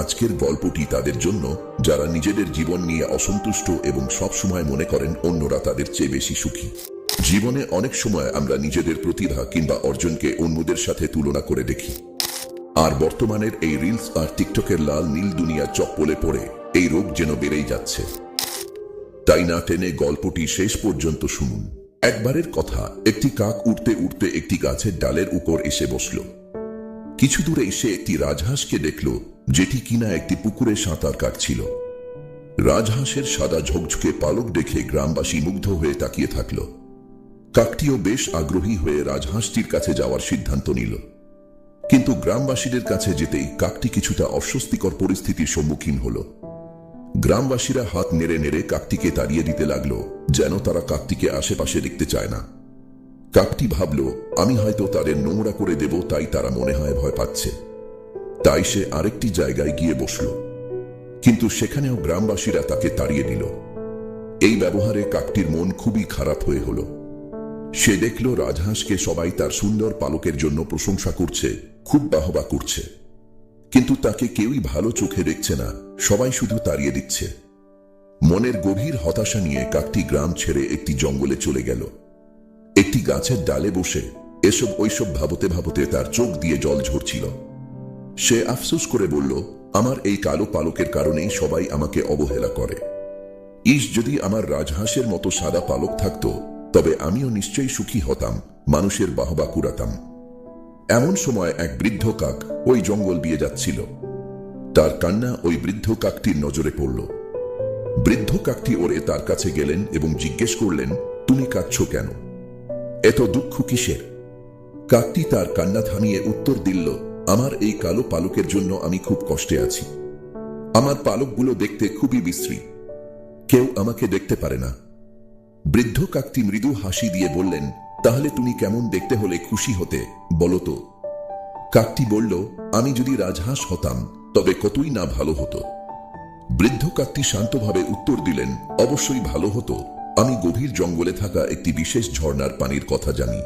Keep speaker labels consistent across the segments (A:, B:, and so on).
A: আজকের গল্পটি তাদের জন্য যারা নিজেদের জীবন নিয়ে অসন্তুষ্ট এবং সবসময় মনে করেন অন্যরা তাদের চেয়ে বেশি সুখী। জীবনে অনেক সময় আমরা নিজেদের প্রতিভা কিংবা অর্জনকে অন্যদের সাথে তুলনা করে দেখি। আর বর্তমানের এই রিলস আর টিকটকের লাল নীল দুনিয়া চপ্পলে পড়ে এই রোগ যেন বেড়েই যাচ্ছে। তাই না টেনে গল্পটি শেষ পর্যন্ত শুনুন। একবারের কথা, একটি কাক উড়তে উড়তে একটি গাছের ডালের উপর এসে বসল। কিছু দূরে এসে একটি রাজহাঁসকে দেখল, যেটি কিনা একটি পুকুরে সাঁতার কাটছিল। রাজহাঁসের সাদা ঝকঝকে পালক দেখে গ্রামবাসী মুগ্ধ হয়ে তাকিয়ে থাকল। কাকটিও বেশ আগ্রহী হয়ে রাজহাঁসটির কাছে যাওয়ার সিদ্ধান্ত নিল। কিন্তু গ্রামবাসীদের কাছে যেতেই কাকটি কিছুটা অস্বস্তিকর পরিস্থিতির সম্মুখীন হল। গ্রামবাসীরা হাত নেড়ে নেড়ে কাকটিকে তাড়িয়ে দিতে লাগলো, যেন তারা কাকটিকে আশেপাশে দেখতে চায় না। কাকটি ভাবল, আমি হয়তো তাদের নোংরা করে দেব, তাই তারা মনে হয় ভয় পাচ্ছে। তাই সে আরেকটি জায়গায় গিয়ে বসল। কিন্তু সেখানেও গ্রামবাসীরা তাকে তাড়িয়ে দিল। এই ব্যবহারে কাকটির মন খুবই খারাপ হয়ে হল। সে দেখল রাজহাঁসকে সবাই তার সুন্দর পালকের জন্য প্রশংসা করছে, খুব বাহবা করছে। কিন্তু তাকে কেউই ভালো চোখে দেখছে না, সবাই শুধু তাড়িয়ে দিচ্ছে। মনের গভীর হতাশা নিয়ে কাকটি গ্রাম ছেড়ে একটি জঙ্গলে চলে গেল। একটি গাছের ডালে বসে এসব ওইসব ভাবতে ভাবতে তার চোখ দিয়ে জল ঝরছিল। সে আফসোস করে বলল, আমার এই কালো পালকের কারণেই সবাই আমাকে অবহেলা করে। যদি আমার রাজহাঁসের মতো সাদা পালক থাকতো, তবে আমিও নিশ্চয়ই সুখী হতাম, মানুষের বাহবা কুড়াতাম। এমন সময় এক বৃদ্ধ কাক ওই জঙ্গল দিয়ে যাচ্ছিল। তার কান্না ওই বৃদ্ধ কাকটির নজরে পড়ল। বৃদ্ধ কাকটি ওরে তার কাছে গেলেন এবং জিজ্ঞেস করলেন, তুমি কাঁদছো কেন? এত দুঃখ কিসের? কাকটি তার কান্না থামিয়ে উত্তর দিল, আমার এই কালো পালকের জন্য আমি খুব কষ্টে আছি। আমার পালকগুলো দেখতে খুবই বিশ্রী, কেউ আমাকে দেখতে পারে না। বৃদ্ধ কাকটি মৃদু হাসি দিয়ে বললেন, তাহলে তুমি কেমন দেখতে হলে খুশি হতে বলো তো? কাকটি বলল, আমি যদি রাজহাঁস হতাম তবে কতই না ভালো হতো। বৃদ্ধ কাকটি শান্তভাবে উত্তর দিলেন, অবশ্যই ভালো হতো। আমি গভীর জঙ্গলে থাকা একটি বিশেষ ঝর্ণার পানির কথা জানি।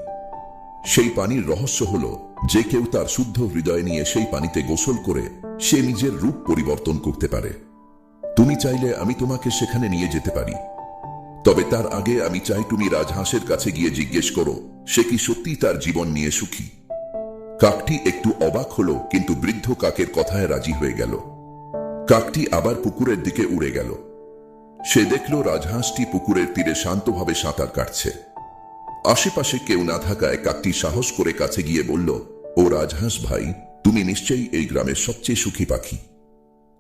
A: সেই পানির রহস্য হলো, যে কেউ তার শুদ্ধ হৃদয় নিয়ে সেই পানিতে গোসল করে সে নিজের রূপ পরিবর্তন করতে পারে। তুমি চাইলে আমি তোমাকে সেখানে নিয়ে যেতে পারি। তবে তার আগে আমি চাই তুমি রাজহাঁসের কাছে গিয়ে জিজ্ঞেস করো, সে কি সত্যি তার জীবন নিয়ে সুখী। কাকটি একটু অবাক হলো, কিন্তু বৃদ্ধ কাকের কথায় রাজি হয়ে গেল। কাকটি আবার পুকুরের দিকে উড়ে গেল। সে দেখল রাজহাঁসটি পুকুরের তীরে শান্তভাবে সাঁতার কাটছে। আশেপাশে কেউ না থাকায় কাকটি সাহস করে কাছে গিয়ে বলল, ও রাজহাঁস ভাই, তুমি নিশ্চয়ই এই গ্রামের সবচেয়ে সুখী পাখি।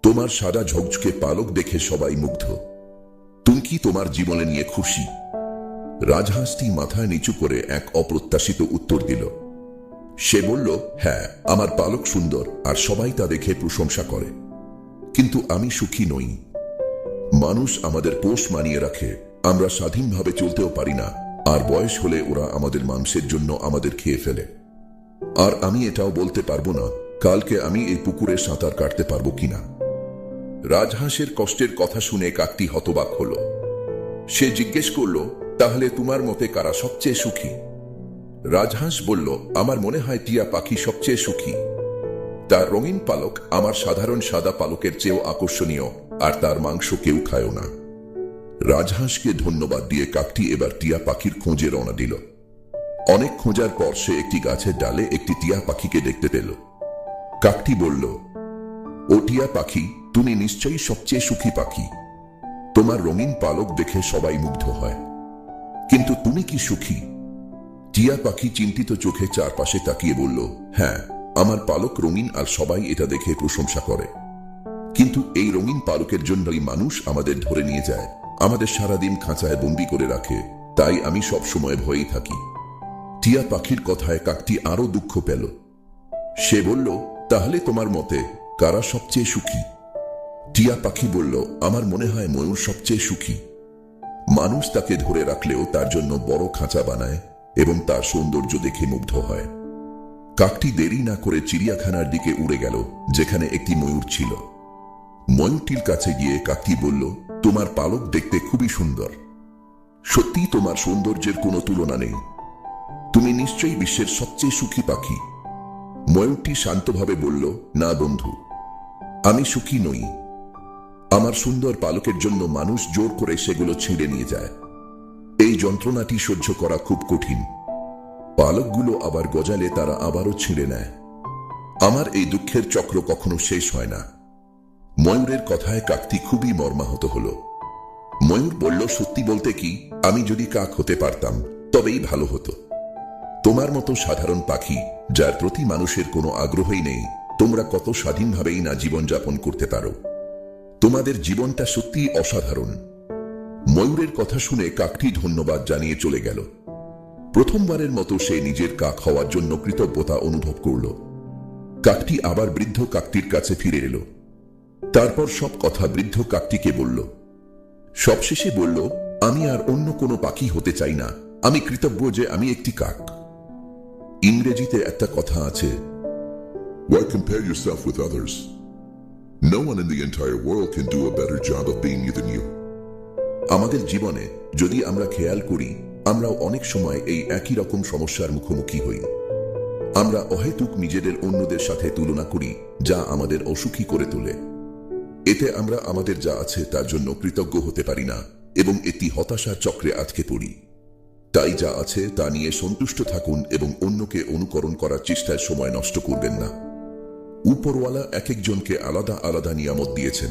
A: তোমার সাদা ঝকঝকে পালক দেখে সবাই মুগ্ধ। তুমি কি তোমার জীবনে নিয়ে খুশি? রাজহাঁসটি মাথায় নিচু করে এক অপ্রত্যাশিত উত্তর দিল। সে বলল, হ্যাঁ, আমার পালক সুন্দর আর সবাই তা দেখে প্রশংসা করে। কিন্তু আমি সুখী নই। মানুষ আমাদের পোষ মানিয়ে রাখে, আমরা স্বাধীনভাবে চলতেও পারি না, আর বয়স হলে ওরা আমাদের মাংসের জন্য আমাদের খেয়ে ফেলে। আর আমি এটাও বলতে পারবো না কালকে আমি এই পুকুরে সাঁতার কাটতে পারবো কিনা। রাজহাঁসের কষ্টের কথা শুনে কাকটি হতবাক হলো। সে জিজ্ঞেস করল, তাহলে তোমার মতে কারা সবচেয়ে সুখী? রাজহাঁস বলল, আমার মনে হয় টিয়া পাখি সবচেয়ে সুখী। তার রঙিন পালক আমার সাধারণ সাদা পালকের চেয়েও আকর্ষণীয়, আর তার মাংস কেউ খায়ও না। রাজহাঁসকে ধন্যবাদ দিয়ে কাকটি এবার টিয়া পাখির খোঁজে রওনা দিল। অনেক খোঁজার পর সে একটি গাছের ডালে একটি টিয়া পাখিকে দেখতে পেল। কাকটি বলল, ও টিয়া পাখি, তুমি নিশ্চয়ই সবচেয়ে সুখী পাখি। তোমার রঙিন পালক দেখে সবাই মুগ্ধ হয়, কিন্তু তুমি কি সুখী? টিয়া পাখি চিন্তিত চোখে চারপাশে তাকিয়ে বলল, হ্যাঁ, আমার পালক রঙিন আর সবাই এটা দেখে প্রশংসা করে। কিন্তু এই রঙিন পালকের জন্যই মানুষ আমাদের ধরে নিয়ে যায়, আমাদের সারাদিন খাঁচায় বন্দি করে রাখে, তাই আমি সব সময় ভয়েই থাকি। টিয়া পাখির কথায় কাকটি আরো দুঃখ পেল। সে বলল, তাহলে তোমার মতে কারা সবচেয়ে সুখী? টিয়া পাখি বলল, আমার মনে হয় ময়ূর সবচেয়ে সুখী। মানুষ তাকে ধরে রাখলেও তার জন্য বড় খাঁচা বানায় এবং তার সৌন্দর্য দেখে মুগ্ধ হয়। কাকটি দেরি না করে চিড়িয়াখানার দিকে উড়ে গেল, যেখানে একটি ময়ূর ছিল। ময়ূরটির কাছে গিয়ে কাকটি বলল, তোমার পালক দেখতে খুবই সুন্দর। সত্যি তোমার সৌন্দর্যের কোনো তুলনা নেই। তুমি নিশ্চয়ই বিশ্বের সবচেয়ে সুখী পাখি। ময়ূরটি শান্তভাবে বলল, না বন্ধু, আমি সুখী নই। আমার সুন্দর পালকের জন্য মানুষ জোর করে সেগুলো ছিঁড়ে নিয়ে যায়। এই যন্ত্রণাটি সহ্য করা খুব কঠিন। পালকগুলো আবার গজালে তারা আবারও ছিঁড়ে নেয়। আমার এই দুঃখের চক্র কখনো শেষ হয় না। ময়ূরের কথায় কাকটি খুবই মর্মাহত হল। ময়ূর বলল, সত্যি বলতে কি, আমি যদি কাক হতে পারতাম তবেই ভালো হতো। তোমার মতো সাধারণ পাখি, যার প্রতি মানুষের কোনো আগ্রহই নেই, তোমরা কত স্বাধীনভাবেই না জীবনযাপন করতে পারো। তোমাদের জীবনটা সত্যিই অসাধারণ। ময়ূরের কথা শুনে কাকটি ধন্যবাদ জানিয়ে চলে গেল। প্রথমবারের মতো সে নিজের কাক হওয়ার জন্য কৃতজ্ঞতা অনুভব করল। কাকটি আবার বৃদ্ধ কাকটির কাছে ফিরে এলো। তারপর সব কথা বৃদ্ধ কাকটিকে বলল। সবশেষে বলল, আমি আর অন্য কোনো পাখি হতে চাই না। আমি কৃতজ্ঞ যে আমি একটি কাক। ইংরেজিতে একটা কথা আছে,
B: Why compare yourself with others? No one in the entire world can do a better job of being you than you.
A: আমাদের জীবনে যদি আমরা খেয়াল করি, আমরাও অনেক সময় এই একই রকম সমস্যার মুখোমুখি হই। আমরা অহেতুক নিজেদের অন্যদের সাথে তুলনা করি, যা আমাদের অসুখী করে তোলে। এতে আমরা আমাদের যা আছে তার জন্য কৃতজ্ঞ হতে পারি না এবং একটি হতাশার চক্রে আটকে পড়ি। তাই যা আছে তা নিয়ে সন্তুষ্ট থাকুন এবং অন্যকে অনুকরণ করার চেষ্টায় সময় নষ্ট করবেন না। উপরওয়ালা এক একজনকে আলাদা আলাদা নিয়ামত দিয়েছেন।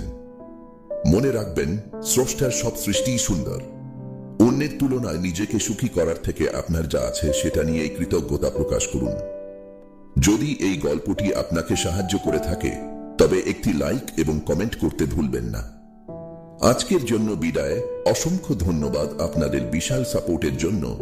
A: মনে রাখবেন, স্রষ্টার সব সৃষ্টিই সুন্দর। অন্যের তুলনায় নিজেকে সুখী করার থেকে আপনার যা আছে সেটা নিয়েই কৃতজ্ঞতা প্রকাশ করুন। যদি এই গল্পটি আপনাকে সাহায্য করে থাকে, তবে একটি লাইক এবং কমেন্ট করতে ভুলবেন না। আজকের জন্য বিদায়। অসংখ্য ধন্যবাদ আপনাদের বিশাল সাপোর্টের জন্য।